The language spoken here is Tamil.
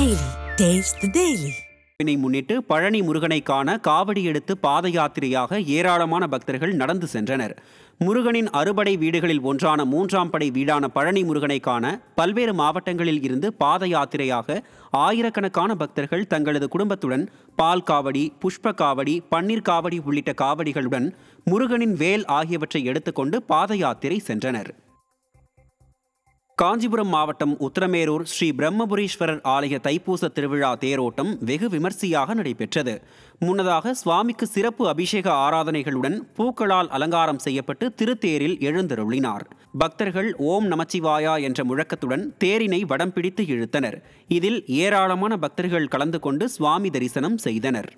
Daily. Taste the Daily. முன்னிட்டு பழனி முருகனை காண காவடி எடுத்து பாத யாத்திரையாக ஏராளமான பக்தர்கள் நடந்து சென்றனர். முருகனின் அறுபடை வீடுகளில் ஒன்றான 3ஆம் படை வீடான பழனி முருகனை காண பல்வேறு மாவட்டங்களில் இருந்து பாத யாத்திரையாக ஆயிரக்கணக்கான பக்தர்கள் தங்களது குடும்பத்துடன் பால் காவடி, புஷ்ப காவடி, பன்னீர் காவடி உள்ளிட்ட காவடிகளுடன் முருகனின் வேல் ஆகியவற்றை எடுத்துக்கொண்டு பாத யாத்திரை சென்றனர். காஞ்சிபுரம் மாவட்டம் உத்திரமேரூர் ஸ்ரீ பிரம்மபுரீஸ்வரர் ஆலய தைப்பூச திருவிழா தேரோட்டம் வெகு விமர்சையாக நடைபெற்றது. முன்னதாக சுவாமிக்கு சிறப்பு அபிஷேக ஆராதனைகளுடன் பூக்களால் அலங்காரம் செய்யப்பட்டு திருத்தேரில் எழுந்தருளினார். பக்தர்கள் ஓம் நமச்சிவாயா என்ற முழக்கத்துடன் தேரினை வடம் பிடித்து இழுத்தனர். இதில் ஏராளமான பக்தர்கள் கலந்து கொண்டு சுவாமி தரிசனம் செய்தனர்.